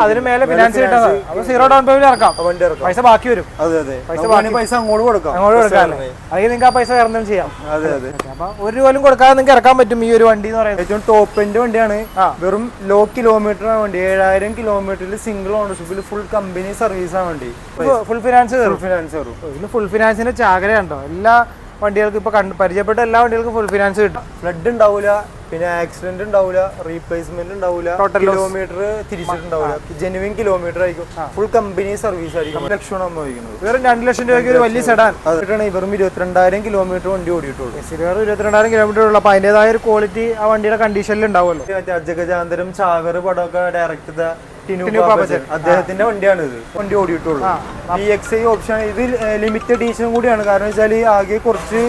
അതിന് മേലെ ഫിനാൻസ് കിട്ടുന്നത് അപ്പൊ സീറോ ഡൗൺ പേയ്മെന്റ് ഇറക്കാം, പൈസ ബാക്കി വരും. പൈസ അങ്ങോട്ട് കൊടുക്കാം അല്ലേ? അല്ലെങ്കിൽ നിങ്ങൾക്ക് ആ പൈസ വേറെ എന്തെങ്കിലും ചെയ്യാം. അപ്പൊ ഒരു രൂപയും കൊടുക്കാതെ നിങ്ങൾക്ക് ഇറക്കാൻ പറ്റും ഈ ഒരു വണ്ടി എന്ന് പറയുന്നത്. ഏറ്റവും ടോപ്പ് എൻഡ് വണ്ടിയാണ്. വെറും ലോ കിലോമീറ്റർ ആണ് വണ്ടി. 7000 കിലോമീറ്ററിൽ സിംഗിൾ ഓണർഷിപ്പിൽ ഫുൾ കമ്പനി സർവീസ് ആണ് വണ്ടി. ഫുൾ ഫിനാൻസ് വരും. ഇതിന് ഫുൾ ഫിനാൻസിന്റെ ചാകരയുണ്ടോ? എല്ലാ വണ്ടികൾക്ക് ഇപ്പൊ പരിചയപ്പെട്ട എല്ലാ വണ്ടികൾക്കും ഫുൾ ഫിനാൻസ് കിട്ടും. ഫ്ലഡ് ഉണ്ടാവില്ല, പിന്നെ ആക്സിഡന്റ് ഉണ്ടാവില്ല, റീപ്ലേസ്മെന്റ് ഉണ്ടാവില്ല, കിലോമീറ്റർ തിരിച്ചിട്ടുണ്ടാവില്ല, ജെനുവിൻ കിലോമീറ്റർ ആയിരിക്കും. ഫുൾ കമ്പനി സർവീസ് ആയിരിക്കും. ലക്ഷമാണ് ഉപയോഗിക്കുന്നത്. വെറും 2 ലക്ഷം രൂപയ്ക്ക് ഒരു വലിയ സെഡാൻ. അതിട്ടാണ് വെറും 22,000 കിലോമീറ്റർ വണ്ടി ഓടിയിട്ടുള്ളൂ. 22,000 കിലോമീറ്റർ ഉള്ളൂ. അപ്പൊ അതിന്റേതായ ഒരു ക്വാളിറ്റി ആ വണ്ടിയുടെ കണ്ടീഷനിൽ ഉണ്ടാവുമല്ലോ. അജഗജാന്തരം ചാവർ പടമൊക്കെ ഡയറക്ട് അദ്ദേഹത്തിന്റെ വണ്ടിയാണ് ഇത്. വണ്ടി ഓടിയിട്ടുള്ളൂ. EXI ഓപ്ഷൻ ഇത് ലിമിറ്റഡ് എഡീഷനും കൂടിയാണ്. കാരണം വെച്ചാൽ ആകെ കുറച്ച്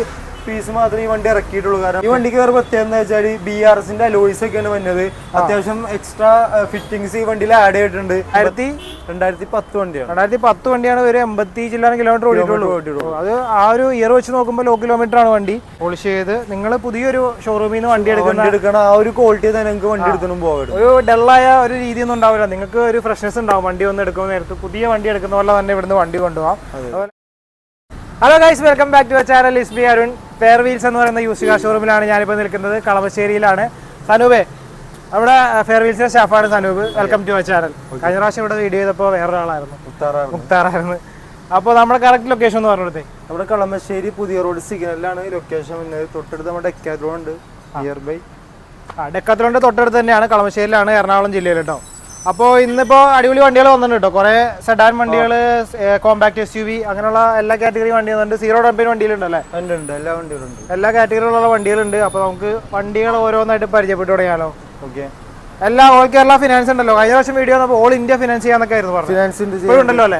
പീസ് മാത്രമേ ഈ വണ്ടി ഇറക്കിയിട്ടുള്ളൂ. കാരണം ഈ വണ്ടിക്ക് വേറെ പ്രത്യേകത എന്താ വെച്ചാൽ BRSന്റെ അലോയ്സ് ഒക്കെയാണ് വന്നത്. അത്യാവശ്യം എക്സ്ട്രാ ഫിറ്റിംഗ്സ് ഈ വണ്ടിയിൽ ആഡ് ചെയ്തിട്ടുണ്ട്. 2010 വണ്ടിയാണ്. 2010 വണ്ടിയാണ്. ഒരു 80 ചില്ലാനം കിലോമീറ്റർ ഓടിയിട്ടുള്ളൂ. അത് ആ ഒരു ഇയർ വെച്ച് നോക്കുമ്പോൾ ലോ കിലോമീറ്റർ ആണ് വണ്ടി. പോളിഷ് ചെയ്ത് നിങ്ങൾ പുതിയൊരു ഷോറൂമിൽ നിന്ന് വണ്ടി എടുക്കണം. ആ ഒരു ക്വാളിറ്റി തന്നെ നിങ്ങൾക്ക് വണ്ടി എടുക്കണം പോകണം. ഒരു ഡള്ളായ ഒരു രീതിയൊന്നും ഉണ്ടാവില്ല. നിങ്ങൾക്ക് ഒരു ഫ്രഷ്നെസ് ഉണ്ടാവും വണ്ടി ഒന്ന് എടുക്കുന്ന നേരത്ത്. പുതിയ വണ്ടി എടുക്കുന്ന പോലെ തന്നെ ഇവിടുന്ന് വണ്ടി കൊണ്ടുപോകാം. Hello guys, welcome back to channel. Is me Arun. Fair Wheels എന്ന് പറയുന്ന യൂസ്ഡ് കാർ ഷോറൂമിലാണ് ഞാനിപ്പോൾ നിൽക്കുന്നത്. കളമശ്ശേരിയിലാണ്. സനൂപേ, നമ്മുടെ ഫെയർ വീൽസിന്റെ സ്റ്റാഫാണ് സനൂപ്. Welcome to channel. കഴിഞ്ഞ പ്രാവശ്യം ഇവിടെ വീഡിയോ ചെയ്തപ്പോൾ വേറൊരാളായിരുന്നു, മുക്താറായിരുന്നു. അപ്പോൾ നമ്മുടെ കറക്റ്റ് ലൊക്കേഷൻ എന്ന് പറഞ്ഞിടത്തേ നമ്മുടെ കളമശ്ശേരി പുതിയ റോഡ് സിഗ്നലിലാണ് ലൊക്കേഷൻ. തൊട്ടടുത്ത് നമ്മുടെ ഡെക്കാത്ലോൺ ഉണ്ട്, നിയർ ബൈ. ഡെക്കാത്ലോണിന്റെ തൊട്ടടുത്ത് തന്നെയാണ്, കളമശ്ശേരിയിലാണ്, എറണാകുളം ജില്ലയിൽ കേട്ടോ. അപ്പോൾ ഇന്നിപ്പോൾ അടിപൊളി വണ്ടികൾ വന്നിട്ടുണ്ട് കേട്ടോ. കുറേ സെഡാൻ വണ്ടികൾ, കോമ്പാക്ട് SUV, അങ്ങനെയുള്ള എല്ലാ കാറ്റഗറി വണ്ടി വന്നിട്ടുണ്ട്. സീറോ ഡൗൺ പേയ്മെന്റ് വണ്ടികളുണ്ടല്ലേ? എല്ലാ വണ്ടികളുണ്ട്, എല്ലാ കാറ്റഗറിയിലുള്ള വണ്ടികളുണ്ട്. അപ്പോൾ നമുക്ക് വണ്ടികൾ ഓരോന്നായിട്ട് പരിചയപ്പെട്ടു തുടങ്ങിയാലോ? ഓക്കെ. എല്ലാ ഓൾ കേരള ഫിനാൻസ് ഉണ്ടല്ലോ. കഴിഞ്ഞ പ്രാവശ്യം വീഡിയോ ഓൾ ഇന്ത്യ ഫിനാൻസ് ചെയ്യാന്നൊക്കെ ആയിരുന്നു പറഞ്ഞു. ഫിനാൻസ് ഉണ്ടല്ലോ അല്ലേ?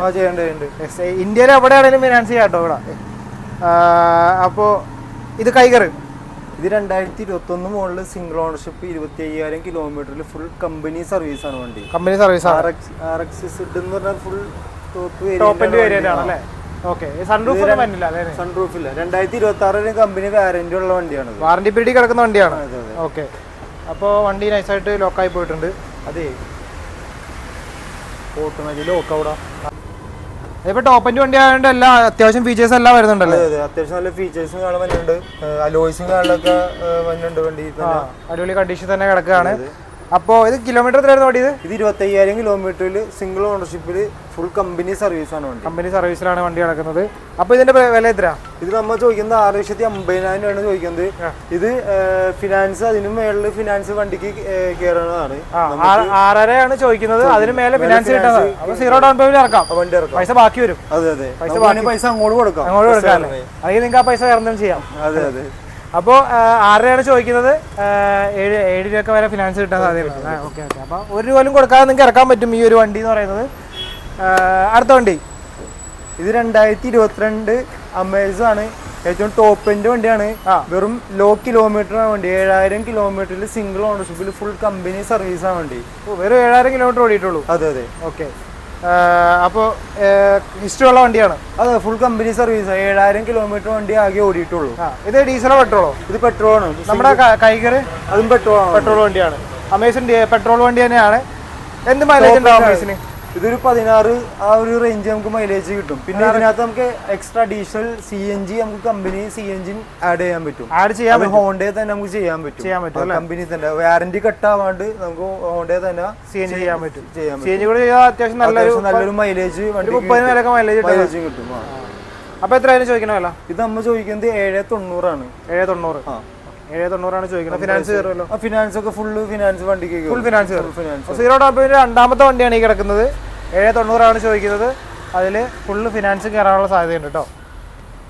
ഇന്ത്യയിൽ എവിടെയാണെങ്കിലും ഫിനാൻസ് ചെയ്യാം കേട്ടോ ഇവിടെ. അപ്പോൾ ഇത് കൈകർ. ഇത് 2021 മോഡൽ സിംഗിൾ ഓണർഷിപ്പ്, 25,000 കിലോമീറ്ററിൽ ഫുൾ കമ്പനി സർവീസ് ആണ് വണ്ടി. Company service full top variant ആണല്ലേ? ഓക്കെ. സൺറൂഫ് ഇല്ല. 2026 കമ്പനി വാറന്റി ഉള്ള വണ്ടിയാണ്. വാറന്റി പീരീഡ് കിടക്കുന്ന വണ്ടിയാണ്. ഓക്കെ. അപ്പോൾ വണ്ടി നൈസായിട്ട് ലോക്കായി പോയിട്ടുണ്ട്. അതെ, ഓട്ടോമാറ്റിക് ലോക്ക് അവിടെ. ഇപ്പൊ ടോപ്പ് എൻഡ് വണ്ടി ആയതുകൊണ്ട് എല്ലാം അത്യാവശ്യം ഫീച്ചേഴ്സ് എല്ലാം വരുന്നുണ്ടല്ലേ? അത്യാവശ്യം നല്ല ഫീച്ചേഴ്സും കാണാൻ വരുന്നുണ്ട്. അലോയ്സും കാണാനൊക്കെ വരുന്നുണ്ട്. വണ്ടി അടിപൊളി കണ്ടീഷൻ തന്നെ കിടക്കുകയാണ്. അപ്പോൾ ഇത് കിലോമീറ്റർ എത്രയായിരുന്നു ഓടിയത്? ഇത് 25,000 കിലോമീറ്ററിൽ സിംഗിൾ ഓണർഷിപ്പിൽ ഫുൾ കമ്പനി സർവീസ് ആണ് വണ്ടി. കമ്പനി സർവീസിലാണ് വണ്ടി നടക്കുന്നത്. അപ്പോൾ ഇതിന്റെ വില എത്രയാ? ഇത് നമ്മൾ ചോദിക്കുന്നത് 6,50,000 ആണ് ചോദിക്കുന്നത്. ഇത് ഫിനാൻസ്, അതിന് മേളിൽ ഫിനാൻസ് വണ്ടിക്ക് കയറുന്നതാണ്. 6,500 ചോദിക്കുന്നത്. അതിന് മേലെ ഫിനാൻസ് കിട്ടുന്നത്. അപ്പോൾ സീറോ ഡൗൺ പേയ്മെന്റ് ഇറക്കാം, വണ്ടി ഇറക്കാം, പൈസ ബാക്കി വരും. പൈസ അങ്ങോട്ട് കൊടുക്കാം. അല്ലേ? അല്ലെങ്കിൽ നിങ്ങൾക്ക് ആ പൈസ വേറെ എന്തെങ്കിലും ചെയ്യാം. അതെ. അപ്പോൾ 6,500 ചോദിക്കുന്നത്. 7 രൂപയൊക്കെ വരെ ഫിനാൻസ് കിട്ടാൻ സാധ്യതയുണ്ട്. ഓക്കെ. അപ്പോൾ ഒരു രൂപയും കൊടുക്കാതെ നിങ്ങൾക്ക് ഇറക്കാൻ പറ്റും ഈ ഒരു വണ്ടി എന്ന് പറയുന്നത്. അടുത്ത വണ്ടി ഇത് 2022 അമേസ് ആണ്. ഏറ്റവും ടോപ്പ് എൻഡ് വണ്ടിയാണ്. വെറും ലോ കിലോമീറ്റർ ആണ് വണ്ടി. 7,000 കിലോമീറ്ററിൽ സിംഗിൾ ഓണർഷിപ്പിൽ ഫുൾ കമ്പനി സർവീസ് ആണ് വണ്ടി. വെറും 7,000 കിലോമീറ്റർ ഓടിയിട്ടുള്ളൂ. അതെ. ഓക്കെ. അപ്പോൾ ഹിസ്റ്ററി ഉള്ള വണ്ടിയാണ്. അതെ, ഫുൾ കമ്പനി സർവീസ്. 7,000 കിലോമീറ്റർ വണ്ടി ആകെ ഓടിയിട്ടുള്ളൂ. ഇത് ഡീസലോ പെട്രോളോ? ഇത് പെട്രോൾ ആണ്. നമ്മുടെ കൈകർ അതും പെട്രോൾ വണ്ടിയാണ്. അമേസിൻ പെട്രോൾ വണ്ടി തന്നെയാണ്. എന്ത് മൈലേജ് ഉണ്ടാവും അമേസിന്? ഇതൊരു 16 ആ ഒരു റേഞ്ച് നമുക്ക് മൈലേജ് കിട്ടും. പിന്നെ ഇതിനകത്ത് നമുക്ക് എക്സ്ട്രാ ഡീസൽ CNG നമുക്ക് കമ്പനി CNG ആഡ് ചെയ്യാൻ പറ്റും. ഹോണ്ടയിൽ തന്നെ നമുക്ക് ചെയ്യാൻ പറ്റും. കമ്പനി തന്നെ വാറന്റി കട്ടാവാണ്ട് നമുക്ക് ഹോണ്ടയിൽ തന്നെ CNG ചെയ്യാൻ പറ്റും. CNG കൂടെ അത്യാവശ്യം നല്ലൊരു മൈലേജ് 30 മൈലേജ് കിട്ടും. അപ്പൊ എത്രയായാലും ചോദിക്കണ വില? ഇത് നമ്മൾ ചോദിക്കുന്നത് 7,90 ആണ്. 7,90 ചോദിക്കുന്നത്. ഫിനാൻസ് കയറുമല്ലോ? ഫിനാൻസ് ഒക്കെ ഫുള്ള് ഫിനാൻസ് വണ്ടിക്ക് full finance. Zero down payment രണ്ടാമത്തെ വണ്ടിയാണ് ഈ കിടക്കുന്നത്. 7,90 ചോദിക്കുന്നത്. അതിൽ ഫുള്ള് ഫിനാൻസ് കയറാനുള്ള സാധ്യതയുണ്ട് കേട്ടോ.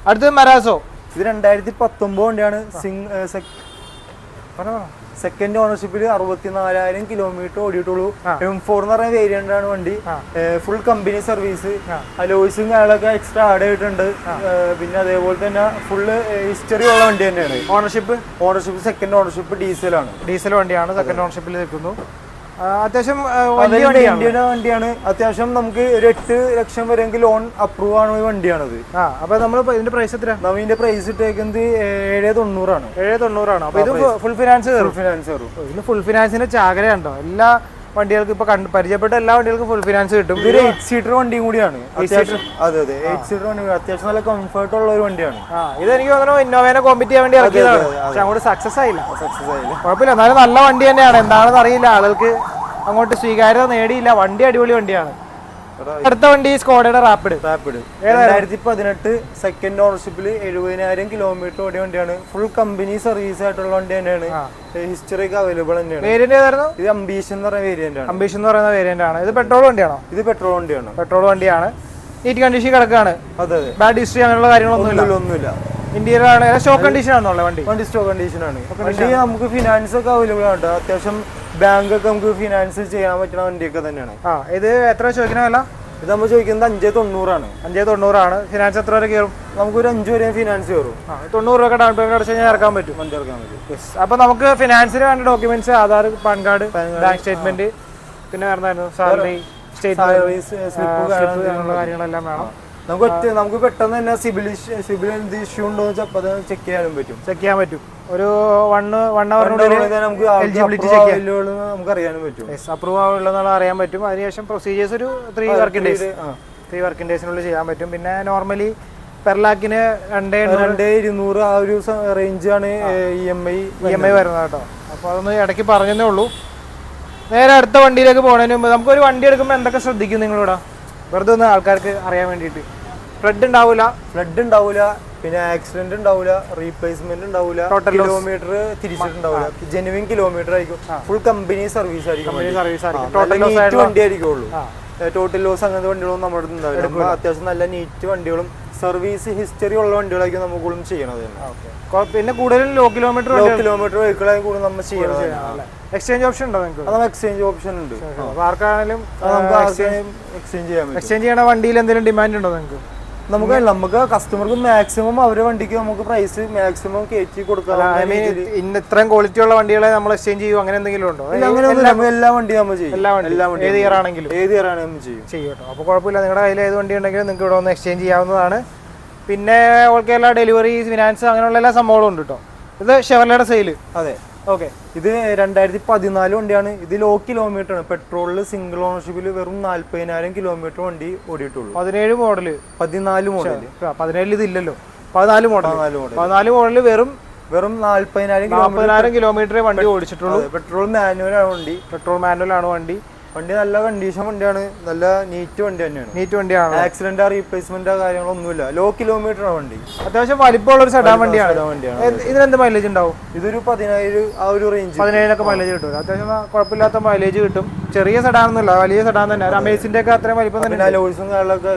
അടുത്തത് മരാസോ. ഇത് 2019 വണ്ടിയാണ്. Second ഓണർഷിപ്പിൽ 64,000 kilometre ഓടിയിട്ടുള്ളൂ. M4 എന്ന് പറഞ്ഞ വേരിയന്റ് ആണ് വണ്ടി. Full company service. അലോയ്സും കാര്യങ്ങളൊക്കെ എക്സ്ട്രാ ആഡ് ചെയ്തിട്ടുണ്ട്. പിന്നെ അതേപോലെ തന്നെ ഫുള്ള് ഹിസ്റ്ററി ഉള്ള വണ്ടി തന്നെയാണ്. ഓണർഷിപ്പ് സെക്കൻഡ് ഓണർഷിപ്പ് ഡീസൽ വണ്ടിയാണ്. സെക്കൻഡ് ഓണർഷിപ്പിൽ നിൽക്കുന്നു. അത്യാവശ്യം ഇന്ത്യൻ വണ്ടിയാണ്. അത്യാവശ്യം നമുക്ക് ഒരു 8 ലക്ഷം വരെ ലോൺ അപ്രൂവ് ആണ് ഈ വണ്ടിയാണത്. അപ്പൊ നമ്മൾ ഇതിന്റെ പ്രൈസ് എത്ര? ഇതിന്റെ പ്രൈസ് ഇട്ടേക്കുന്നത് 7,90 ആണ്. 7,90 ആണ്. അപ്പൊ ഇത് ഫുൾ ഫിനാൻസ് കയറും. ഇതിന് ഫുൾ ഫിനാൻസിന്റെ ചാകരയുണ്ടോ? എല്ലാ വണ്ടികൾക്ക് ഇപ്പൊ പരിചയപ്പെട്ട എല്ലാ വണ്ടികൾക്കും ഫുൾ ഫിനാൻസ് കിട്ടും. ഇതൊരു 8 സീറ്റർ വണ്ടിയും കൂടിയാണ്. അതെ 8 സീറ്റർ വണ്ടി, അത്യാവശ്യം നല്ല കംഫർട്ട് ഉള്ള ഒരു വണ്ടിയാണ്. ഇത് എനിക്ക് തോന്നുന്നു ഇന്നോവേനെ കോമ്പറ്റ് ചെയ്യാൻ വേണ്ടി ഇറക്കിയതാണ്. പക്ഷെ അങ്ങോട്ട് സക്സസ് ആയില്ല. കുഴപ്പമില്ല, എന്നാലും നല്ല വണ്ടി തന്നെയാണ്. എന്താണെന്ന് അറിയില്ല, ആളുകൾക്ക് അങ്ങോട്ട് സ്വീകാര്യത നേടിയില്ല. വണ്ടി അടിപൊളി വണ്ടിയാണ്. അടുത്ത വണ്ടി സ്കോഡയുടെ റാപ്പിഡ് 2018 സെക്കൻഡ് ഓണർഷിപ്പിൽ 70,000 കിലോമീറ്റർ ഓടിയ വണ്ടിയാണ്. ഫുൾ കമ്പനി സർവീസ് ആയിട്ടുള്ള വണ്ടി തന്നെയാണ്. ഹിസ്റ്ററി ഒക്കെ അവൈലബിൾ തന്നെയാണ്. വേരിയന്റ് ഏതായിരുന്നു? ഇത് അംബീഷൻ എന്ന് പറയുന്ന വേരിയന്റ് ആണ്. അംബീഷൻ എന്ന് പറയുന്ന വേരിയന്റ് ആണ്. ഇത് പെട്രോൾ വണ്ടിയാണോ? ഇത് പെട്രോൾ വണ്ടിയാണ്. പെട്രോൾ വണ്ടിയാണ്. നീറ്റ് കണ്ടീഷൻ കിടക്കാണ്. അതെ ബാഡ് ഹിസ്റ്ററി അങ്ങനെയുള്ള കാര്യങ്ങളൊന്നുമില്ല. ഇന്ത്യയിലെ ആണ് സ്റ്റോക്ക് കണ്ടീഷൻ ആണല്ലോ വണ്ടി. സ്റ്റോക്ക് കണ്ടീഷൻ ആണ്. വണ്ടി നമുക്ക് ഫിനാൻസ് ഒക്കെ അവൈലബിൾ ആണ്. അത്യാവശ്യം ബാങ്ക് ഒക്കെ നമുക്ക് ഫിനാൻസ് ചെയ്യാൻ പറ്റുന്ന വണ്ടിയൊക്കെ തന്നെയാണ്. ഇത് എത്ര ചോദിക്കണ വില? ഇത് നമ്മൾ ചോദിക്കുന്നത് 590 ആണ്. 590 ആണ്. ഫിനാൻസ് എത്ര വരെ കയറും? നമുക്കൊരു 5 വരെ ഫിനാൻസ് കയറും. 90 രൂപ ഡൗൺ പേയ്മെന്റ് അടച്ചു കഴിഞ്ഞാൽ ഇറക്കാൻ പറ്റും. അപ്പൊ നമുക്ക് ഫിനാൻസിന് വേണ്ട documents Aadhaar, pan card, bank statement, പിന്നെ വേറെ സാലറി കാര്യങ്ങളെല്ലാം വേണം. നമുക്ക് പെട്ടെന്ന് തന്നെ സിബിൽ ഇഷ്യൂ ഉണ്ടോ ചെക്ക് ചെയ്യാനും പറ്റും. ഒരു 1 അവറിനുള്ളിൽ എലിജിബിലിറ്റി നമുക്ക് അറിയാനും പറ്റും. അപ്രൂവ് ആവുള്ളതെന്നുള്ള അറിയാൻ പറ്റും. അതിനുശേഷം പ്രൊസീജിയേഴ്സ് ഒരു 3 വർക്കിംഗ് ഡേയ്സിനുള്ളിൽ ചെയ്യാൻ പറ്റും. പിന്നെ നോർമലി പെർ ലാക്കിന് 2,200 ആ ഒരു റേഞ്ച് ആണ് EMI വരുന്നത് കേട്ടോ. അപ്പോൾ അതൊന്ന് ഇടയ്ക്ക് പറഞ്ഞതേ ഉള്ളൂ. നേരെ അടുത്ത വണ്ടിയിലേക്ക് പോകുന്നതിന് മുമ്പ് നമുക്കൊരു വണ്ടി എടുക്കുമ്പോൾ എന്തൊക്കെ ശ്രദ്ധിക്കും നിങ്ങളിവിടെ? വെറുതെ ഒന്ന് ആൾക്കാർക്ക് അറിയാൻ വേണ്ടിയിട്ട്. ഫ്ലഡ് ഉണ്ടാവില്ല, പിന്നെ ആക്സിഡന്റ് ഉണ്ടാവില്ല, റീപ്ലേസ്മെന്റ് ഉണ്ടാവില്ല, കിലോമീറ്റർ തിരിച്ചിട്ടുണ്ടാവില്ല, ജെനുവിൻ കിലോമീറ്റർ ആയിരിക്കും. ഫുൾ കമ്പനി സർവീസ് ആയിരിക്കും. വണ്ടി ആയിരിക്കുള്ളൂ. ടോട്ടൽ ലോസ് അങ്ങനത്തെ വണ്ടികളൊന്നും നമ്മുടെ അടുത്ത് ഉണ്ടാവില്ല. അത്യാവശ്യം നല്ല നീറ്റ് വണ്ടികളും സർവീസ് ഹിസ്റ്ററി ഉള്ള വണ്ടികളായിരിക്കും നമുക്കും ചെയ്യണത്. പിന്നെ കൂടുതലും ലോ കിലോമീറ്റർ വെഹിക്കിളായി കൂടുതൽ നമ്മൾ ചെയ്യണത്. എക്സ്ചേഞ്ച് ഓപ്ഷൻ ഉണ്ടോ നിങ്ങൾക്ക്? നമുക്ക് എക്സ്ചേഞ്ച് ഓപ്ഷൻ ഉണ്ട്. ആർക്കാണെങ്കിലും എക്സ്ചേഞ്ച് ചെയ്യാൻ പറ്റും. എക്സ്ചേഞ്ച് ചെയ്യണ വണ്ടിയിൽ എന്തെങ്കിലും ഡിമാൻഡ് ഉണ്ടോ നിങ്ങൾക്ക്? നമുക്ക് കസ്റ്റമർക്ക് മാക്സിമം അവരുടെ വണ്ടിക്ക് നമുക്ക് പ്രൈസ് മാക്സിമം കയറ്റി കൊടുക്കാം. ഇത്രയും ക്വാളിറ്റി ഉള്ള വണ്ടികളെ നമ്മൾ എക്സ്ചേഞ്ച് ചെയ്യും, അങ്ങനെ എന്തെങ്കിലും ഉണ്ടോ? എല്ലാ വണ്ടിയും നമ്മൾ ചെയ്യും. ഏത് ഇയർ ആണെങ്കിലും ചെയ്യും കേട്ടോ. അപ്പോൾ കുഴപ്പമില്ല, നിങ്ങളുടെ കയ്യിൽ ഏത് വണ്ടി ഉണ്ടെങ്കിലും നിങ്ങൾക്ക് ഇവിടെ ഒന്ന് എക്സ്ചേഞ്ച് ചെയ്യാവുന്നതാണ്. പിന്നെ ഓൾ കേരള ഡെലിവറി, ഫിനാൻസ്, അങ്ങനെയുള്ള എല്ലാ സംഭവങ്ങളും ഉണ്ട് കേട്ടോ. ഇത് ഷെവർലയുടെ സെയില്. അതെ, ഓക്കെ. ഇത് 2014 വണ്ടിയാണ്. ഇത് ലോ കിലോമീറ്റർ ആണ്. പെട്രോളിൽ സിംഗിൾ ഓണർഷിപ്പിൽ വെറും 40,000 കിലോമീറ്റർ വണ്ടി ഓടിയിട്ടുള്ളൂ. 17 മോഡല്. 14 മോഡല്. 17 ഇതില്ലല്ലോ. 14 മോഡല് വെറും 40,000 കിലോമീറ്റർ വണ്ടി ഓടിച്ചിട്ടുള്ളൂ. പെട്രോൾ മാനുവൽ ആണ് വണ്ടി. വണ്ടി നല്ല കണ്ടീഷൻ വണ്ടിയാണ്. നല്ല നീറ്റ് വണ്ടി തന്നെയാണ്. ആക്സിഡന്റ് റീപ്ലേസ്മെന്റ് കാര്യങ്ങളൊന്നുമില്ല. ലോ കിലോമീറ്റർ ആണ് വണ്ടി. അത്യാവശ്യം വലിപ്പമുള്ള ഒരു സെഡാൻ വണ്ടിയാണ്. ഇതിനെന്ത് മൈലേജ് ഉണ്ടാവും? ഇതൊരു 17 ആ ഒരു റേഞ്ച്. 17 മൈലേജ് കിട്ടും. അത്യാവശ്യം കുഴപ്പമില്ലാത്ത മൈലേജ് കിട്ടും. ചെറിയ സെഡാൻ ഒന്നുമില്ല, വലിയ സെഡാൻ തന്നെ. അമേസിന്റെ ഒക്കെ അത്രയും വലിപ്പം തന്നെ.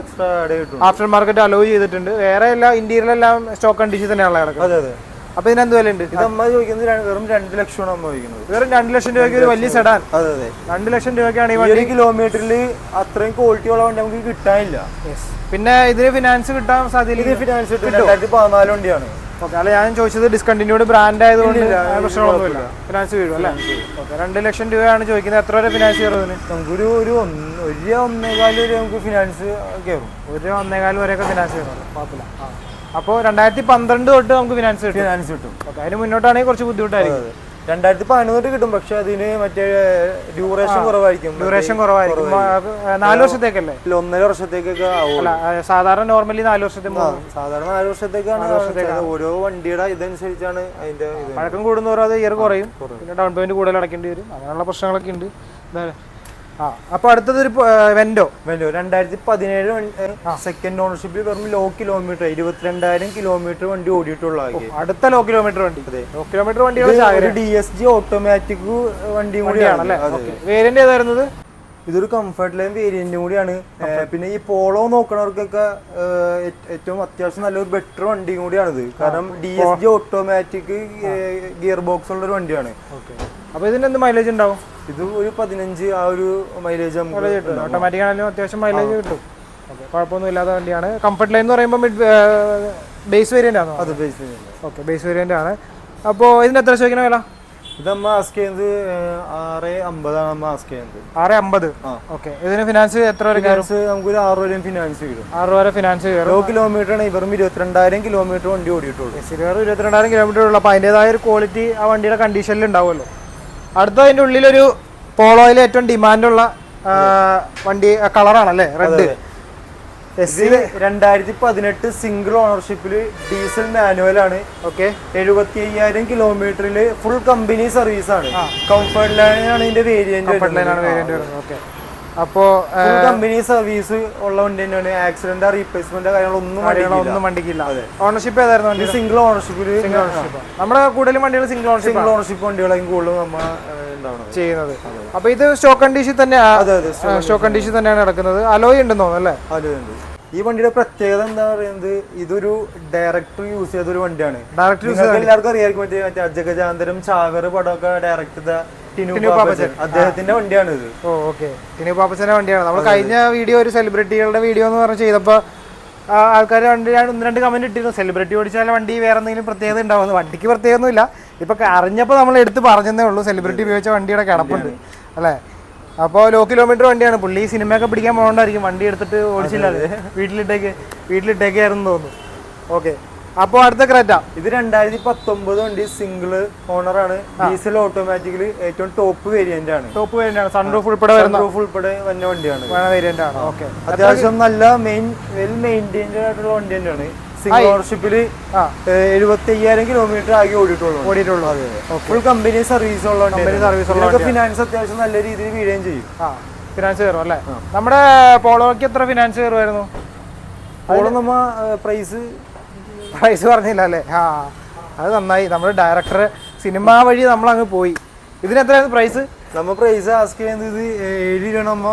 എക്സ്ട്രാ ആഡ് കിട്ടും. ആഫ്റ്റർ മാർക്കറ്റ് അലോ ചെയ്തിട്ടുണ്ട്. വേറെ എല്ലാ ഇന്റീരിയലെല്ലാം സ്റ്റോക്ക് കണ്ടീഷൻ തന്നെയാണ് കിടക്കുന്നത്. അതെ. അപ്പൊ ഇതിന് എന്ത് വിലയുണ്ട്? ഇത് അമ്മ ചോദിക്കുന്നത് വെറും 2 ലക്ഷമാണ് അമ്മ ചോദിക്കുന്നത്. വെറും 2 ലക്ഷം രൂപയ്ക്ക് ഒരു വലിയ സെഡാൻ. അതെ 2 ലക്ഷം രൂപയ്ക്കാണ് ഈ വണ്ടി. കിലോമീറ്ററിൽ അത്രയും ക്വാളിറ്റി ഉള്ള വണ്ടി നമുക്ക് കിട്ടാനില്ല. പിന്നെ ഇതിന് ഫിനാൻസ് കിട്ടാൻ സാധ്യത? ഫിനാൻസ് 2014 വണ്ടിയാണ്. ഓക്കെ. അല്ല, ഞാൻ ചോദിച്ചത് ഡിസ്കണ്ടിന്യൂഡ് ബ്രാൻഡ് ആയതുകൊണ്ട് പ്രശ്നങ്ങളൊന്നുമില്ല, ഫിനാൻസ് വീഴും അല്ലേ? ഓക്കെ. 2 ലക്ഷം രൂപയാണ് ചോദിക്കുന്നത്. എത്ര വരെ ഫിനാൻസ് കയറുന്നതിന്? നമുക്കൊരു 1.25 വരെ നമുക്ക് ഫിനാൻസ് കയറും. 1.25 വരെയൊക്കെ ഫിനാൻസ് കയറും. കുഴപ്പമില്ല. അപ്പോൾ 2012 തൊട്ട് നമുക്ക് ഫിനാൻസ് കിട്ടും. ഓക്കെ. അതിന് മുന്നോട്ടാണെങ്കിൽ കുറച്ച് ബുദ്ധിമുട്ടായിരിക്കും. 2011 കിട്ടും. പക്ഷെ അതിന് മറ്റേ ഡ്യൂറേഷൻ കുറവായിരിക്കും. 4 വർഷത്തേക്കല്ലേ? 1.5 വർഷത്തേക്കൊക്കെ ആവും. സാധാരണ നോർമലി 4 വർഷത്തേക്ക്. സാധാരണ 4 വർഷത്തേക്കാണ്. ഓരോ വണ്ടിയുടെ ഇതനുസരിച്ചാണ് അതിന്റെ പഴക്കം കൂടുന്നവരും അത് ഇയർ കുറയും. പിന്നെ ഡൗൺ പേയ്മെന്റ് കൂടുതൽ അടക്കേണ്ടി വരും. അങ്ങനെയുള്ള പ്രശ്നങ്ങളൊക്കെ ഉണ്ട്. അപ്പൊ അടുത്തത് ഒരു വെന്റോ 2017 സെക്കൻഡ് ഓണർഷിപ്പിൽ വെറും ലോ കിലോമീറ്റർ 22,000 കിലോമീറ്റർ വണ്ടി ഓടിയിട്ടുള്ള അടുത്ത ലോ കിലോമീറ്റർ വണ്ടി. ലോ കിലോമീറ്റർ വണ്ടി DSG ഓട്ടോമാറ്റിക് വണ്ടിയും കൂടിയാണല്ലേ? വേരിയന്റ് ഏതായിരുന്നത്? ഇതൊരു കംഫർട്ട് ലൈൻ വേരിയന്റും കൂടിയാണ്. പിന്നെ ഈ പോളോ നോക്കണവർക്കൊക്കെ ഏറ്റവും അത്യാവശ്യം നല്ലൊരു ബെറ്റർ വണ്ടിയും കൂടിയാണിത്. കാരണം DSG ഓട്ടോമാറ്റിക് ഗിയർ ബോക്സ് ഉള്ള ഒരു വണ്ടിയാണ്. അപ്പൊ ഇതിന് എന്ത് മൈലേജ് ഉണ്ടാവും? ഇത് ഒരു 15 ആ ഒരു മൈലേജ് കിട്ടും. ഓട്ടോമാറ്റിക് ആണെങ്കിലും അത്യാവശ്യം മൈലേജ് കിട്ടും. കുഴപ്പമൊന്നും ഇല്ലാത്ത വണ്ടിയാണ്. കംഫർട്ട് ലൈൻ എന്ന് പറയുമ്പോൾ ബേസ് വേരിയന്റ് ആണോ? അത് base variant. Okay, base variant ആണ്. അപ്പോൾ ഇതിന് എത്ര ചോദിക്കണ വില? ഇത് അമ്മ ആസ്ക് ചെയ്യുന്നത് 650 ആണ് അമ്മ ആസ്ക് ചെയ്യുന്നത്. 650. ഓക്കെ. ഇതിന് ഫിനാൻസ് എത്ര വരെ? നമുക്കൊരു 6 വരെ ഫിനാൻസ് കിട്ടും. 6 വരെ ഫിനാൻസ് കയറും. ലോ കിലോമീറ്റർ ആണ്. വെറും 22,000 കിലോമീറ്റർ വണ്ടി ഓടിയിട്ടുള്ളൂ. 22,000 കിലോമീറ്റർ ഉള്ളൂ. അപ്പോൾ അതിൻ്റെതായ ഒരു ക്വാളിറ്റി ആ വണ്ടിയുടെ കണ്ടീഷനിൽ ഉണ്ടാവുമല്ലോ. അടുത്ത അതിൻ്റെ ഉള്ളിലൊരു പോളോയിലെ ഏറ്റവും ഡിമാൻഡുള്ള വണ്ടി കളറാണല്ലേ, റെഡ്. 2018 സിംഗിൾ ഓണർഷിപ്പില് ഡീസൽ മാനുവൽ ആണ്. ഓക്കെ, 75,000 കിലോമീറ്ററിൽ ഫുൾ കമ്പനി സർവീസ് ആണ്. കംഫർട്ട് ലൈൻ ആണ് ഇതിന്റെ വേരിയന്റ്. അപ്പോ കമ്പനി സർവീസ് ഉള്ള വണ്ടി തന്നെയാണ്. ആക്സിഡന്റ് റീപ്ലേസ്മെന്റ് കാര്യങ്ങളൊന്നും വണ്ടിക്കില്ല. ഓണർഷിപ്പ് ഏതായിരുന്നു? സിംഗിൾ ഓണർഷിപ്പിൽ. നമ്മുടെ കൂടുതലും വണ്ടികൾ സിംഗിൾ ഓണർഷിപ്പ് വണ്ടികളായിരിക്കും കൂടുതലും നമ്മൾ ചെയ്യുന്നത്. അപ്പൊ ഇത് സ്റ്റോക്ക് കണ്ടീഷൻ തന്നെയാണ് നടക്കുന്നത്. അലോയ് ഉണ്ടെന്ന് തോന്നുന്നു അല്ലേ? അലോയ് ഉണ്ട്. ഈ വണ്ടിയുടെ പ്രത്യേകത എന്താ പറയുന്നത്, ഇതൊരു ഡയറക്ടർ യൂസ് ചെയ്ത ഒരു വണ്ടിയാണ്. എല്ലാവർക്കും അറിയാമായിരിക്കും, മറ്റേ അജഗജാന്തരം ചാവർ പടമൊക്കെ ഡയറക്ട് ചെയ്ത അദ്ദേഹത്തിന്റെ വണ്ടിയാണ് ഇത്. ഓക്കെ, ടിനു പാപ്പച്ചന്റെ വണ്ടിയാണ്. നമ്മൾ കഴിഞ്ഞ വീഡിയോ ഒരു സെലിബ്രിറ്റികളുടെ വീഡിയോ എന്ന് പറഞ്ഞ് ചെയ്തപ്പോൾ ആൾക്കാർ ഒന്ന് രണ്ട് കമന്റ് ഇട്ടിരുന്നു, സെലിബ്രിറ്റി ഓടിച്ചാൽ വണ്ടി വേറെ എന്തെങ്കിലും പ്രത്യേകത ഉണ്ടാവുന്നു. വണ്ടിക്ക് പ്രത്യേകത ഒന്നുമില്ല. ഇപ്പൊ അറിഞ്ഞപ്പോൾ നമ്മൾ എടുത്ത് പറഞ്ഞതേ ഉള്ളൂ, സെലിബ്രിറ്റി ഉപയോഗിച്ച വണ്ടിയുടെ കിടപ്പുണ്ട് അല്ലേ. അപ്പോൾ ലോ കിലോമീറ്റർ വണ്ടിയാണ്. പുള്ളി സിനിമയൊക്കെ പിടിക്കാൻ പോകണ്ടായിരിക്കും, വണ്ടി എടുത്തിട്ട് ഓടിച്ചില്ല, വീട്ടിലിട്ടേക്കായിരുന്നു തോന്നുന്നു. ഓക്കെ, അപ്പോൾ അടുത്ത ക്രെറ്റ. ഇത് 2019 വണ്ടി, സിംഗിൾ ഓണർ ആണ്. ഡീസൽ ഓട്ടോമാറ്റിക്കലി ഏറ്റവും ടോപ്പ് വേരിയന്റ് ആണ്. സൺറൂഫ് ഉൾപ്പെടെ വരുന്ന വണ്ടിയാണ്. വേരിയന്റ് ആണ്. ഓക്കെ, അത്യാവശ്യം നല്ല വെൽ മെയിൻറ്റൈൻഡ് ആയിട്ടുള്ള വണ്ടി തന്നെയാണ്. സിംഗിൾ ഓണർഷിപ്പിൽ 75,000 കിലോമീറ്റർ ആകെ ഓടിയിട്ടുള്ളൂ. ഫുൾ കമ്പനി സർവീസ് ഉള്ള ഫിനാൻസ് അത്യാവശ്യം നല്ല രീതിയിൽ വീഴുകയും ചെയ്യും. ഫിനാൻസ് കയറും അല്ലേ? നമ്മുടെ പോളോയ്ക്ക് എത്ര ഫിനാൻസ് കയറുമായിരുന്നു? പോളോ നമ്മ പ്രൈസ് പറഞ്ഞില്ല അല്ലേ? അത് നന്നായി. നമ്മൾ ഡയറക്ടർ സിനിമ വഴി നമ്മളങ്ങ് പോയി. ഇതിനെത്രയായിരുന്നു പ്രൈസ്? പ്രൈസ് ആസ്ക് ചെയ്യുന്നത് 7 രൂപയാണ്. നമ്മ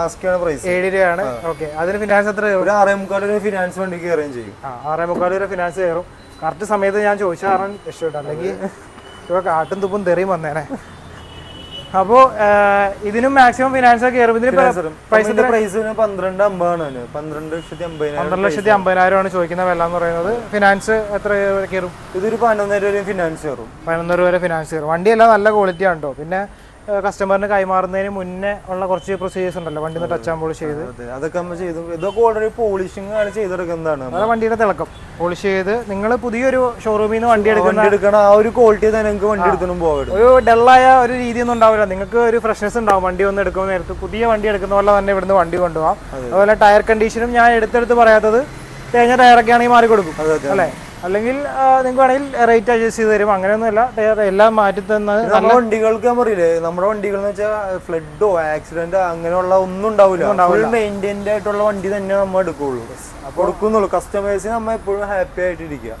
ആസ്ക് ചെയ്യണ പ്രൈസ് 7 രൂപയാണ്. ഓക്കെ, അതിന് ഫിനാൻസ് എത്ര? ഒരു 6.25 ഫിനാൻസ് വണ്ടി കയറുകയും ചെയ്യും. 6.25 രൂപ ഫിനാൻസ് കയറും. കറക്റ്റ് സമയത്ത് ഞാൻ ചോദിച്ച കാരണം രക്ഷപ്പെട്ടു, അല്ലെങ്കിൽ കാട്ടും തുപ്പും തെറിയും വന്നേനെ. അപ്പോ ഇതിനും മാക്സിമം ഫിനാൻസ് ഒക്കെ കയറും. പ്രൈസ് 12,50,000 12,50,000 ചോദിക്കുന്ന വില എന്ന് പറയുന്നത്. ഫിനാൻസ് എത്ര കയറും? ഇതൊരു 11,000 രൂപ ഫിനാൻസ് കയറും. 11,000 വരെ ഫിനാൻസ് കയറും. വണ്ടിയെല്ലാം നല്ല ക്വാളിറ്റി ആണ് കേട്ടോ. പിന്നെ കസ്റ്റമറിന് കൈമാറുന്നതിന് മുന്നേ ഉള്ള കുറച്ച് പ്രൊസീജിയേഴ്സ് ഉണ്ടല്ലോ, വണ്ടി ഒന്ന് ടച്ച് ആൻഡ് പോളിഷ് ചെയ്ത് അതൊക്കെ നമ്മൾ ചെയ്തു. ഇതൊക്കെ ഓൾറെഡി പോളിഷിംഗ് ആണ് ചെയ്തെടുക്കുന്നതാണ്. അതാണ് വണ്ടിയുടെ തിളക്കം. പോളിഷ് ചെയ്ത് നിങ്ങൾ പുതിയൊരു ഷോറൂമിൽ നിന്ന് വണ്ടി എടുക്കണം. ആ ഒരു ക്വാളിറ്റി തന്നെ നിങ്ങൾക്ക് വണ്ടി എടുക്കണം പോകണം. ഒരു ഡള്ളായ ഒരു രീതിയൊന്നും ഉണ്ടാവില്ല. നിങ്ങൾക്ക് ഒരു ഫ്രഷ്നെസ് ഉണ്ടാവും. വണ്ടി ഒന്ന് എടുക്കുന്ന നേരത്ത് പുതിയ വണ്ടി എടുക്കുന്ന പോലെ തന്നെ ഇവിടുന്ന് വണ്ടി കൊണ്ടുപോകാം. അതുപോലെ ടയർ കണ്ടീഷനും ഞാൻ എടുത്തെടുത്ത് പറയാത്തത്, തേഞ്ഞ ടയറൊക്കെ ആണെങ്കിൽ മാറി കൊടുക്കും അല്ലേ? അല്ലെങ്കിൽ നിങ്ങൾക്ക് വേണമെങ്കിൽ റേറ്റ് അഡ്ജസ്റ്റ് ചെയ്ത് തരും. അങ്ങനെയൊന്നുമല്ല, ടയർ എല്ലാം മാറ്റി തന്നത്. നമ്മുടെ വണ്ടികൾക്ക് ഞാൻ പറയില്ലേ, നമ്മുടെ വണ്ടികൾ എന്ന് വെച്ചാൽ ഫ്ലഡോ ആക്സിഡന്റോ അങ്ങനെയുള്ള ഒന്നും ഉണ്ടാവില്ല. ഫുൾ മെയിൻറ്റൈൻഡ് ആയിട്ടുള്ള വണ്ടി തന്നെ നമ്മൾ എടുക്കുള്ളൂ, കൊടുക്കുന്നുള്ളൂ. കസ്റ്റമേഴ്സിന് നമ്മൾ എപ്പോഴും ഹാപ്പി ആയിട്ടിരിക്കുക.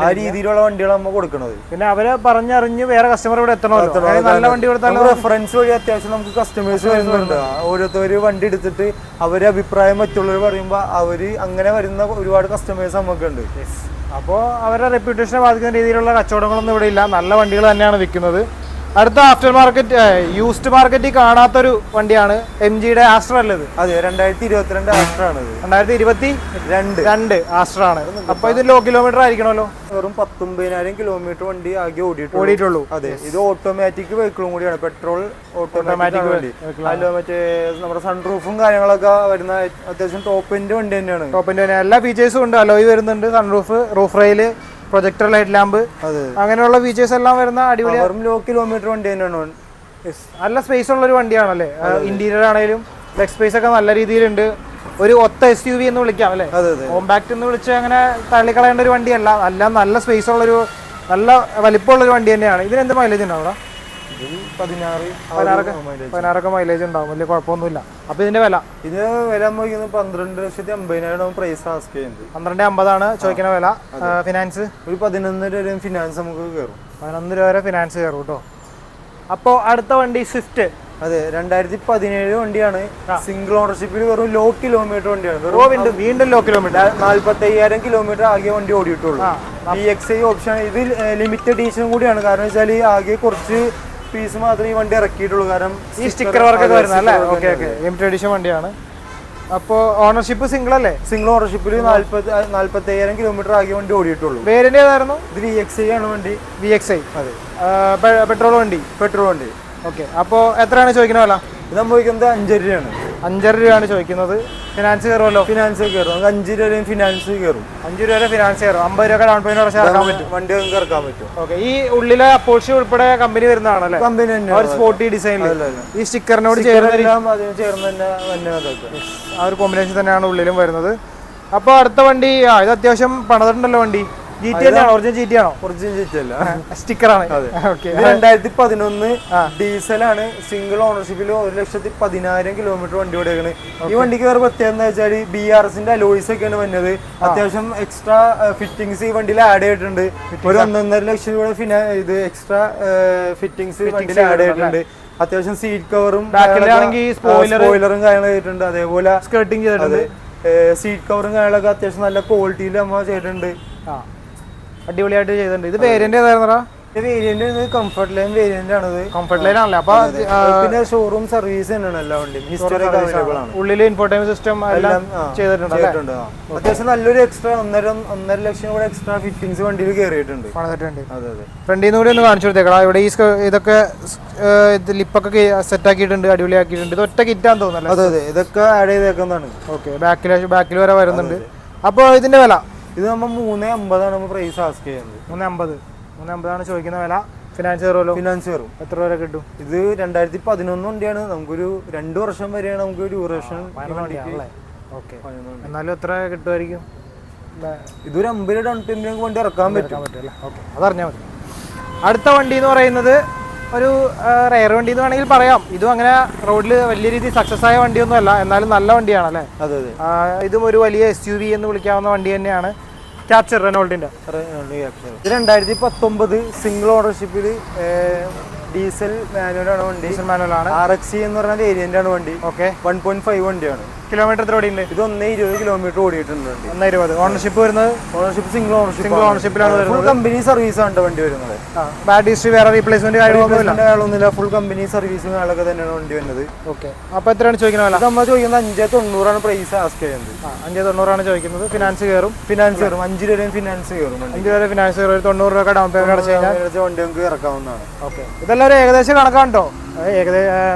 ആ രീതിയിലുള്ള വണ്ടികൾ നമ്മൾ കൊടുക്കുന്നത്. പിന്നെ അവരെ പറഞ്ഞറിഞ്ഞ് വേറെ കസ്റ്റമർ ഇവിടെ എത്തണമല്ലോ. നല്ല വണ്ടി കൊടുത്താൽ റെഫറൻസ് വഴി അത്യാവശ്യം നമുക്ക് കസ്റ്റമേഴ്സ് വരുന്നുണ്ട്. ഓരോരുത്തർ വണ്ടി എടുത്തിട്ട് അവരെ അഭിപ്രായം മറ്റുള്ളവർ പറയുമ്പോൾ അവര് അങ്ങനെ വരുന്ന ഒരുപാട് കസ്റ്റമേഴ്സ് നമുക്കുണ്ട്. അപ്പോൾ അവരുടെ റെപ്യൂട്ടേഷനെ ബാധിക്കുന്ന രീതിയിലുള്ള കച്ചവടങ്ങളൊന്നും ഇവിടെ ഇല്ല. നല്ല വണ്ടികൾ തന്നെയാണ് വിൽക്കുന്നത്. അടുത്ത ആഫ്റ്റർ മാർക്കറ്റ് യൂസ്ഡ് മാർക്കറ്റിൽ കാണാത്തൊരു വണ്ടിയാണ് MGയുടെ ആസ്ട്ര അല്ലത്. അതെ, 2022 ആസ്ട്ര ആണ്. 2022 ആസ്ട്ര ആണ്. അപ്പൊ ഇത് ലോ കിലോമീറ്റർ ആയിരിക്കണമല്ലോ. വെറും 19,000 കിലോമീറ്റർ വണ്ടി ആകെ ഓടിയിട്ടുള്ളൂ. അതെ, ഇത് ഓട്ടോമാറ്റിക് വെഹിക്കിളും കൂടിയാണ്. പെട്രോൾ ഓട്ടോമാറ്റിക് വണ്ടി. അതിൽ മറ്റേ നമ്മുടെ സൺറൂഫും കാര്യങ്ങളൊക്കെ വരുന്ന അത്യാവശ്യം ടോപ്പ് എൻഡ് വണ്ടി തന്നെയാണ്. ടോപ്പ് എൻഡ് എല്ലാ ഫീച്ചേഴ്സും ഉണ്ട്. അലോയ് വരുന്നുണ്ട്, sunroof, roof rail, projector light lamp, അങ്ങനെയുള്ള ഫീച്ചേഴ്സ് എല്ലാം വരുന്ന അടിപൊളി ലോ കിലോമീറ്റർ വണ്ടി തന്നെയാണ്. നല്ല സ്പേസ് ഉള്ള ഒരു വണ്ടിയാണല്ലേ? ഇന്റീരിയർ ആണെങ്കിലും ലെഗ് സ്പേസ് ഒക്കെ നല്ല രീതിയിലുണ്ട്. ഒരു ഒത്ത SUV എന്ന് വിളിക്കാം അല്ലേ? കോമ്പാക്ട് എന്ന് വിളിച്ച് അങ്ങനെ തള്ളിക്കളയേണ്ട ഒരു വണ്ടിയല്ല. നല്ല സ്പേസ് ഉള്ളൊരു നല്ല വലിപ്പമുള്ളൊരു വണ്ടി തന്നെയാണ്. ഇതിന് എന്ത് മൈലേജ് ഉണ്ടാവും? 16 മൈലേജ് ഉണ്ടാവും, വലിയ കുഴപ്പമൊന്നുമില്ല. അപ്പൊ ഇതിന്റെ വില 12,50,000 പ്രൈസ് ആസ്ക് ചെയ്യുന്നത്. 12,50,000 ചോദിക്കുന്ന വില. ഫിനാൻസ് ഒരു 11 രൂപ ഫിനാൻസ് നമുക്ക് കയറും. 11 രൂപ വരെ ഫിനാൻസ് കയറും കേട്ടോ. അപ്പോൾ അടുത്ത വണ്ടി സ്വിഫ്റ്റ്. അതെ, 2017 വണ്ടിയാണ്. സിംഗിൾ ഓണർഷിപ്പിൽ വെറും ലോ കിലോമീറ്റർ വണ്ടിയാണ്. വീണ്ടും ലോ കിലോമീറ്റർ 45,000 കിലോമീറ്റർ ആകെ വണ്ടി ഓടിയിട്ടുള്ളൂ. VXI ഓപ്ഷൻ ഇത് ലിമിറ്റഡ് എഡിഷൻ കൂടിയാണ്. കാരണം വെച്ചാൽ ആകെ കുറച്ച് പീസ് മാത്രമേ ഈ വണ്ടി ഇറക്കിയിട്ടുള്ളൂ. കാരണം ഈ സ്റ്റിക്കർ വർക്ക് ഒക്കെ വരുന്നത് അല്ലേ? ഓക്കെ, ലിമിറ്റഡ് എഡിഷൻ വണ്ടിയാണ്. അപ്പോൾ ഓണർഷിപ്പ് സിംഗിൾ അല്ലേ? സിംഗിൾ ഓണർഷിപ്പിൽ 45,000 കിലോമീറ്റർ ആകെ വണ്ടി ഓടിയിട്ടുള്ളൂ. വേരിയന്റ് ഏതായിരുന്നു? ഇത് VXI ആണ് വണ്ടി. VXI. അതെ, പെട്രോൾ വണ്ടി. ഓക്കെ, അപ്പോൾ എത്രയാണ് ചോദിക്കുന്ന വില? ഇത് നമ്മൾ ചോദിക്കുന്നത് 5 രൂപയാണ്. 5.5 രൂപയാണ് ചോദിക്കുന്നത്. ഫിനാൻസ് കയറുമല്ലോ? ഫിനാൻസ് കയറും, നമുക്ക് 5 രൂപ വരെയും ഫിനാൻസ് കയറും. 5 രൂപ വരെ ഫിനാൻസ് കയറും. 50 രൂപ ഡൗൺ പേയ്മെന്റ് അടച്ചാൽ ഇറക്കാൻ പറ്റും. വണ്ടി നമുക്ക് ഇറക്കാൻ പറ്റും. ഓക്കെ. ഈ ഉള്ളിലെ അപ്പോൾഷി ഉൾപ്പെടെ കമ്പനി വരുന്നതാണല്ലേ? കമ്പനി തന്നെ. ഒരു സ്പോർട്ടി ഡിസൈനിൽ ഈ സ്റ്റിക്കറിനോട് ചേർന്ന് തന്നെ ആ ഒരു കോമ്പിനേഷൻ തന്നെയാണ് ഉള്ളിലും വരുന്നത്. അപ്പോൾ അടുത്ത വണ്ടി ഇത് അത്യാവശ്യം പണിതിട്ടുണ്ടല്ലോ വണ്ടി. GT തന്നെയാണോ? ഒറിജിനൽ GT ആണോ? ഒറിജിനൽ GT അല്ല, സ്റ്റിക്കറാണ്. 2011 ഡീസലാണ്. സിംഗിൾ ഓണർഷിപ്പിൽ 1,10,000 കിലോമീറ്റർ വണ്ടി ഓടിയാണ്. ഈ വണ്ടിക്ക് വേറെ പ്രത്യേകത എന്താ വെച്ചാൽ BRSന്റെ അലോയ്സ് ഒക്കെയാണ് വന്നത്. അത്യാവശ്യം എക്സ്ട്രാ ഫിറ്റിംഗ്സ് ഈ വണ്ടിയിൽ ആഡ് ചെയ്തിട്ടുണ്ട്. ഒരു 1.5 ലക്ഷം രൂപ ഇത് എക്സ്ട്രാ ഫിറ്റിംഗ്സ് വണ്ടിയിൽ ആഡ് ചെയ്തിട്ടുണ്ട്. അത്യാവശ്യം സീറ്റ് കവറും സ്പോയിലറും കാര്യങ്ങളും ചെയ്തിട്ടുണ്ട്. അതേപോലെ സ്കേർട്ടിങ് ചെയ്തിട്ടുണ്ട്. സീറ്റ് കവറും കാര്യങ്ങളൊക്കെ അത്യാവശ്യം നല്ല ക്വാളിറ്റിയിൽ നമ്മൾ ചെയ്തിട്ടുണ്ട്. അടിപൊളിയായിട്ട് ചെയ്തിട്ടുണ്ട്. ഇത് വേരിയന്റ് ഏതായിരുന്നടാ? വേരിയന്റ് കംഫർട്ട് ലൈൻ വേരിയന്റ് ആണ്. കംഫർട്ട് ലൈൻ ആണല്ലേ? അപ്പൊ പിന്നെ ഷോറൂം സർവീസ് തന്നെയാണ് എല്ലാ വണ്ടിയും. ഹിസ്റ്റോറിക് അവൈലബിൾ ആണ്. ഉള്ളിൽ ഇൻഫോർടൈൻമെന്റ് സിസ്റ്റം എല്ലാം ചെയ്തിട്ടുണ്ട്. അത്യാവശ്യം നല്ലൊരു എക്സ്ട്രാ 1.5 ലക്ഷം കൂടെ എക്സ്ട്രാ ഫിറ്റിംഗ്സ് വണ്ടിയിൽ കയറിയിട്ടുണ്ട്. ഫ്രണ്ടിൽ നിന്ന് കൂടി ഒന്ന് കാണിച്ചു കൊടുത്തേക്കടാ. ഇവിടെ ഈ ഇതൊക്കെ ലിപ്പൊക്കെ സെറ്റ് ആക്കിയിട്ടുണ്ട്, അടിപൊളിയാക്കിയിട്ടുണ്ട്. ഇത് ഒറ്റ കിറ്റാന്ന് തോന്നുന്നല്ലോ? അതെ, ഇതൊക്കെ ആഡ് ചെയ്തേക്കുന്നതാണ്. ഓക്കെ. ബാക്കിൽ വരെ വരുന്നുണ്ട്. അപ്പോൾ ഇതിന്റെ വില ഇത് നമ്മൾ 3.50 ആണ് പ്രൈസ് ആസ്ക് ചെയ്യുന്നത്. 3.50 ചോദിക്കുന്ന വില. ഫിനാൻസ് കയറുമല്ലോ? ഫിനാൻസ് കയറും. എത്ര വരെ കിട്ടും? ഇത് 2011 വണ്ടിയാണ്. നമുക്കൊരു 2 വർഷം വരെയാണ് നമുക്ക് ഡ്യൂറേഷൻ. ഓക്കെ. എന്നാലും എത്ര കിട്ടുമായിരിക്കും? ഇതൊരു 50 ഡൗൺ പേയ്മെന്റ് വണ്ടി ഇറക്കാൻ പറ്റും. ഓക്കെ, അതറിഞ്ഞാൽ മതി. അടുത്ത വണ്ടി എന്ന് പറയുന്നത് ഒരു റെയർ വണ്ടി എന്ന് വേണമെങ്കിൽ പറയാം. ഇതും അങ്ങനെ റോഡിൽ വലിയ രീതിയിൽ സക്സസ് ആയ വണ്ടിയൊന്നും അല്ല, എന്നാലും നല്ല വണ്ടിയാണല്ലേ? അതെ. ഇതും ഒരു വലിയ SUV എന്ന് വിളിക്കാവുന്ന വണ്ടി തന്നെയാണ്. ക്യാപ്ചർ, റെനോൾഡിന്റെ. ഇത് 2019 സിംഗിൾ ഓണർഷിപ്പിൽ ഡീസൽ മാനുവലാണ് വണ്ടി. ഡീസൽ മാനുവലാണ്. RX എന്ന് പറഞ്ഞ വേരിയന്റ് ആണ് വണ്ടി. ഓക്കെ. 1.5 വണ്ടിയാണ്. കിലോമീറ്റർ എത്ര ഓടിയുണ്ട്? ഇത് 120 കിലോമീറ്റർ ഓടിയിട്ടുണ്ട്. 120. ഓണർഷിപ്പ് വരുന്നത്? ഓണർഷിപ്പ് സിംഗിൾ ഓണർഷിപ്പിലാണ് വരുന്നത്. കമ്പനി സർവീസ് ആണ് വണ്ടി വരുന്നത്. ബാഡ് ഹിസ്റ്ററി, വേറെ റീപ്ലേസ്മെന്റ് കാര്യങ്ങളൊന്നുമില്ല. ഫുൾ കമ്പനി സർവീസും കാര്യങ്ങളൊക്കെ തന്നെയാണ് വണ്ടി വരുന്നത്. ഓക്കെ. അപ്പൊ എത്രയാണ് ചോദിക്കുന്നത്? നമ്മൾ ചോദിക്കുന്നത് 590 പ്രൈസ് ആസ്ക് ചെയ്യുന്നത്. 590 ചോദിക്കുന്നത്. ഫിനാൻസ് കയറും? 5 രൂപ ഫിനാൻസ് കയറും. 5 രൂപ ഫിനാൻസ് കയറും. 90 രൂപ ഡൗൺ പേയ്മെന്റ് അടച്ചു കഴിഞ്ഞാൽ വണ്ടി നമുക്ക് ഇറക്കാവുന്നതാണ്. ഓക്കെ. ഇതെല്ലാം ഒരു ഏകദേശം കണക്കാണ് കേട്ടോ.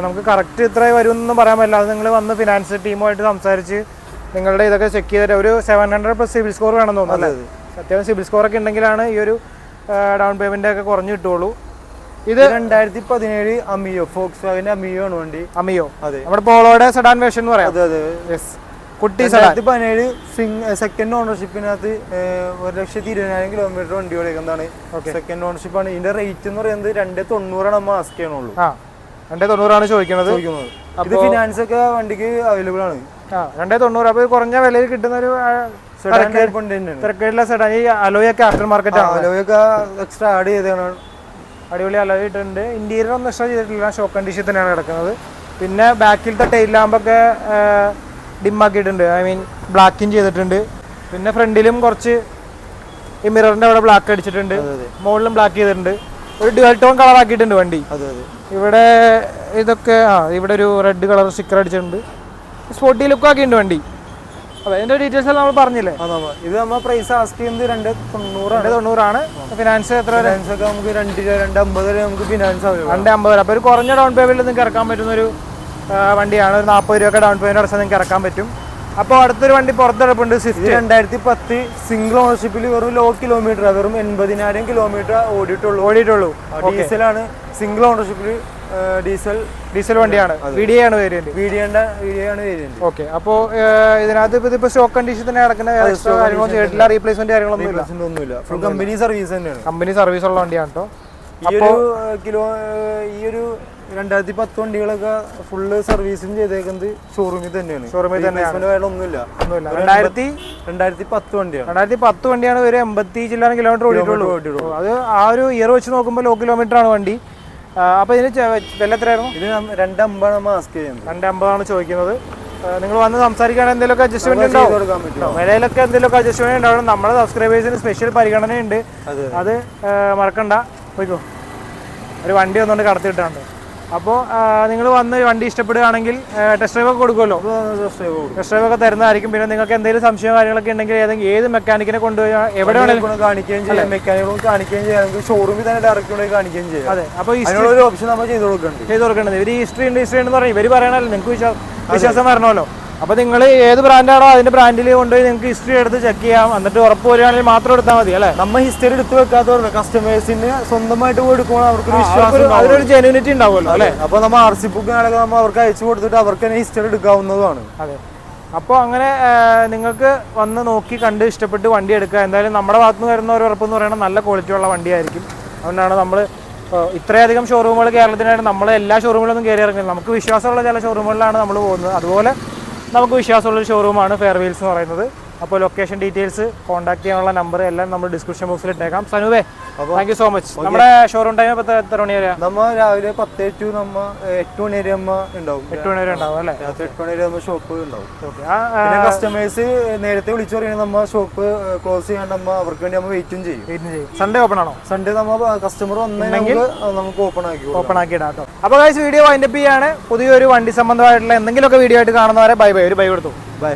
നമുക്ക് കറക്റ്റ് ഇത്ര വരുമെന്നൊന്നും പറയാൻ പറ്റില്ല. അത് നിങ്ങൾ വന്ന് ഫിനാൻസ് ടീമുമായിട്ട് സംസാരിച്ച് നിങ്ങളുടെ ഇതൊക്കെ ചെക്ക് ചെയ്തിട്ട് ഒരു 700+ സിബിൽ സ്കോർ വേണമെന്ന് തോന്നുന്നു. അത്യാവശ്യം സിബിൽ സ്കോർ ഒക്കെ ഉണ്ടെങ്കിലാണ് ഈ ഒരു ഡൗൺ പേയ്മെന്റ് ഒക്കെ കുറഞ്ഞു കിട്ടുള്ളൂ. ഇത് 2017 അമിയോ, ഫോക്സ്വാഗന്റെ അമിയോ ആണ് വണ്ടി. അമിയോ? അതെ, നമ്മുടെ പോളോയുടെ സെഡാൻ വേർഷൻ എന്ന് പറയാം. അതെ. കുട്ടി 2017 സെക്കൻഡ് ഓണർഷിപ്പിനകത്ത് 1,20,000 കിലോമീറ്റർ വണ്ടി ഓടിക്കുന്നതാണ്. സെക്കൻഡ് ഓണർഷിപ്പ് ആണ്. ഇതിന്റെ റേറ്റ് എന്ന് പറയുന്നത് 290 നമ്മൾ ആസ്ക് ചെയ്യണുള്ളൂ. 290 ചോദിക്കുന്നത്. ഇത് ഫിനാൻസ് ഒക്കെ വണ്ടിക്ക് അവൈലബിൾ ആണ്. 290. അപ്പൊ കുറഞ്ഞ വിലയിൽ കിട്ടുന്ന ഒരു തിരക്കേടില്ല സെഡാൻ. ഈ അലോയൊക്കെ ആഫ്റ്റർ മാർക്കറ്റ് ആണ്. അലോയൊക്കെ എക്സ്ട്രാ ആഡ് ചെയ്തതാണ്. അടിപൊളി അലോയ് ഇട്ടുണ്ട്. ഇന്റീരിയർ ഒന്നും എക്സ്ട്രാ ചെയ്തിട്ടില്ല, ഷോക്ക് കണ്ടീഷൻ തന്നെയാണ് കിടക്കുന്നത്. പിന്നെ ബാക്കിലത്തെ ടെയിൽ ലാമ്പൊക്കെ ഡിമ്മാക്കിയിട്ടുണ്ട്. ഐ മീൻ ബ്ലാക്കിങ് ചെയ്തിട്ടുണ്ട്. പിന്നെ ഫ്രണ്ടിലും കുറച്ച് ഈ മിററിന്റെ അവിടെ ബ്ലാക്ക് അടിച്ചിട്ടുണ്ട്. മുകളിലും ബ്ലാക്ക് ചെയ്തിട്ടുണ്ട്. ഒരു ഡ്യുവൽ ടോൺ കളർ ആക്കിയിട്ടുണ്ട് വണ്ടി. ഇവിടെ ഇതൊക്കെ ഇവിടെ ഒരു റെഡ് കളർ സ്റ്റിക്കർ അടിച്ചിട്ടുണ്ട്. സ്പോർട്ടി ലുക്ക് ആക്കിയിട്ടുണ്ട് വണ്ടി. അതെ, അതിന്റെ ഡീറ്റെയിൽസ് എല്ലാം നമ്മൾ പറഞ്ഞില്ലേ? ഇത് നമ്മൾ പ്രൈസ് ആസ്ക് ചെയ്യുന്നത് 290. ഫിനാൻസ് എത്ര? ഫിനാൻസ് ഒക്കെ നമുക്ക് 250 വരെ നമുക്ക് ഫിനാൻസ് 250. അപ്പൊ ഒരു കുറഞ്ഞ ഡൗൺ പേയ്മെന്റിൽ നിങ്ങൾക്ക് ഇറക്കാൻ പറ്റുന്ന ഒരു വണ്ടിയാണ്. ഒരു 40 രൂപ ഡൗൺ പേയ്മെന്റ് അടച്ചാൽ നിങ്ങൾക്ക് ഇറക്കാൻ പറ്റും. അപ്പോൾ അടുത്തൊരു വണ്ടി പുറത്തെടുപ്പുണ്ട്. സ്വിഫ്റ്റ് 2010 സിംഗിൾ ഓണർഷിപ്പിൽ വെറും ലോ കിലോമീറ്റർ, വെറും 80,000 കിലോമീറ്റർ ഓടിയിട്ടുള്ളൂ. ഡീസലാണ്. സിംഗിൾ ഓണർഷിപ്പിൽ ഡീസൽ വണ്ടിയാണ്. VDI ആണ് വേരിയന്റ്. ഓക്കെ. അപ്പോൾ ഇതിനകത്ത് ഇതിപ്പോ സ്റ്റോക്ക് കണ്ടീഷൻ തന്നെ കിടക്കുന്ന കാര്യങ്ങളൊന്നും ചെയ്തിട്ടില്ല. റീപ്ലേസ്മെന്റ് കാര്യങ്ങളൊന്നുമില്ല. ഫുൾ കമ്പനി സർവീസ് തന്നെയാണ്. കമ്പനി സർവീസ് ഉള്ള വണ്ടിയാണ് കേട്ടോ. ഈ ഒരു 2010 വണ്ടികളൊക്കെ ഫുള്ള് സർവീസും ചെയ്തേക്കുന്നത് ഷോറൂമിൽ തന്നെയാണ്. ഒന്നുമില്ല. 2010 വണ്ടിയാണ്. 2010 വണ്ടിയാണ്. ഒരു 80 ചില്ലാനം കിലോമീറ്റർ ഓടിയിട്ടുള്ളൂ. അത് ആ ഒരു ഇയർ വെച്ച് നോക്കുമ്പോൾ ലോ കിലോമീറ്റർ ആണ് വണ്ടി. അപ്പൊ ഇതിന് വില എത്രയായിരുന്നു? ഇത് 250 ആസ്ക് ചെയ്യുന്നത്. 250 ചോദിക്കുന്നത്. നിങ്ങൾ വന്ന് സംസാരിക്കുകയാണെങ്കിൽ എന്തെങ്കിലുമൊക്കെ അഡ്ജസ്റ്റ്മെന്റ് ഉണ്ടാവും. വിലയിലൊക്കെ എന്തെങ്കിലുമൊക്കെ അഡ്ജസ്റ്റ്മെന്റ് ഉണ്ടാവും. നമ്മുടെ സബ്സ്ക്രൈബേഴ്സിന് സ്പെഷ്യൽ പരിഗണനയുണ്ട്. അത് മറക്കണ്ട. പോയിക്കോ. ഒരു വണ്ടി ഒന്നുകൊണ്ട് കടത്തി വിട്ടാണ്ട്. അപ്പോൾ നിങ്ങൾ വന്ന് വണ്ടി ഇഷ്ടപ്പെടുകയാണെങ്കിൽ ടെസ്റ്റ് ഡ്രൈവ് ഒക്കെ കൊടുക്കുമല്ലോ, ടെസ്റ്റ് ഡ്രൈവ് ഒക്കെ തരുന്നതായിരിക്കും. പിന്നെ നിങ്ങൾക്ക് എന്തെങ്കിലും സംശയം കാര്യങ്ങളൊക്കെ ഉണ്ടെങ്കിൽ ഏത് മെക്കാനിക്കിനെ കൊണ്ടുപോയി എവിടെ വേണമെങ്കിലും കാണിക്കുകയും ചെയ്യാം, മെക്കാനിക്കും കാണിക്കുകയും ചെയ്യാം, ഷോറൂമിൽ തന്നെ ഡയറക്റ്റ് കൊണ്ടുപോയി കാണിക്കുകയും ചെയ്യാം. അതെ, അപ്പോൾ ഒരു ഓപ്ഷൻ നമ്മൾ ചെയ്ത് കൊടുക്കേണ്ടത് ഇവർ ഹിസ്റ്ററി എന്ന് പറഞ്ഞാൽ ഇവർ പറയണല്ലോ, നിങ്ങൾക്ക് വിശ്വാസം വരണമല്ലോ. അപ്പോൾ നിങ്ങൾ ഏത് ബ്രാൻഡാണോ അതിന്റെ ബ്രാൻഡിൽ കൊണ്ടുപോയി നിങ്ങൾക്ക് ഹിസ്റ്ററി എടുത്ത് ചെക്ക് ചെയ്യാം. എന്നിട്ട് ഉറപ്പ് വരികയാണെങ്കിൽ മാത്രം എടുത്താൽ മതി അല്ലേ. നമ്മൾ ഹിസ്റ്ററി എടുത്ത് വെക്കാത്തവരുണ്ട്, കസ്റ്റമേഴ്സിന് സ്വന്തമായിട്ട് കൊടുക്കുമ്പോൾ അവർക്ക് വിശ്വാസം, അതിലൊരു ജെന്യൂനിറ്റി ഉണ്ടാവുമല്ലോ അല്ലേ. അപ്പോൾ നമ്മൾ RC ബുക്കിനാണെങ്കിൽ നമ്മൾ അവർക്ക് അയച്ചു കൊടുത്തിട്ട് അവർക്ക് തന്നെ ഹിസ്റ്ററി എടുക്കാവുന്നതാണ്. അതെ, അപ്പോൾ അങ്ങനെ നിങ്ങൾക്ക് വന്ന് നോക്കി കണ്ട് ഇഷ്ടപ്പെട്ട് വണ്ടി എടുക്കുക. എന്തായാലും നമ്മുടെ ഭാഗത്ത് നിന്ന് വരുന്ന ഒരു ഉറപ്പെന്ന് പറയുന്നത് നല്ല ക്വാളിറ്റി ഉള്ള വണ്ടിയായിരിക്കും. അതുകൊണ്ടാണ് നമ്മൾ ഇത്രയധികം ഷോറൂമുകൾ കേരളത്തിനായിട്ട് നമ്മൾ എല്ലാ ഷോറൂമിലൊന്നും കയറി ഇറങ്ങുന്നത്. നമുക്ക് വിശ്വാസമുള്ള ചില ഷോറൂമുകളിലാണ് നമ്മൾ പോകുന്നത്. അതുപോലെ നമുക്ക് വിശ്വാസമുള്ളൊരു ഷോറൂമാണ് ഫെയർ വീൽസ് എന്ന് പറയുന്നത്. അപ്പോൾ ലൊക്കേഷൻ ഡീറ്റെയിൽസ്, കോൺടാക്ട് ചെയ്യാനുള്ള നമ്പർ എല്ലാം നമ്മൾ ഡിസ്ക്രിപ്ഷൻ ബോക്സിൽ ഇട്ടേക്കാം. സനുവേ, താങ്ക് യു സോ മച്ച്. നമ്മുടെ ഷോറൂം ടൈം എത്ര മണി വരെ? നമ്മൾ രാവിലെ 10 to 8 മണി വരെ ഉണ്ടാവും. 8 മണി വരെ ഉണ്ടാവും അല്ലേ? 8 മണി വരെ ഷോപ്പ് ഉണ്ടാവും. പിന്നെ കസ്റ്റമേഴ്സ് നേരത്തെ വിളിച്ചു പറയുന്നത് നമ്മൾ ഷോപ്പ് ക്ലോസ് ചെയ്യാണ്ട് അവർക്ക് വേണ്ടി നമ്മൾ വെയിറ്റും ചെയ്യും. സൺഡേ ഓപ്പൺ ആണോ? സൺഡേ നമ്മൾ കസ്റ്റമർ വന്നെങ്കിൽ നമുക്ക് ഓപ്പൺ ആക്കി ഇടാം കേട്ടോ. അപ്പോൾ ഗൈസ്, വീഡിയോ വൈൻഡപ്പ് ചെയ്യാണ്. പുതിയൊരു വണ്ടി സംബന്ധമായിട്ടുള്ള എന്തെങ്കിലുമൊക്കെ വീഡിയോ ആയിട്ട് കാണുന്നവരെ ബൈ. ഒരു ബൈ കൊടുത്തു. ബൈ.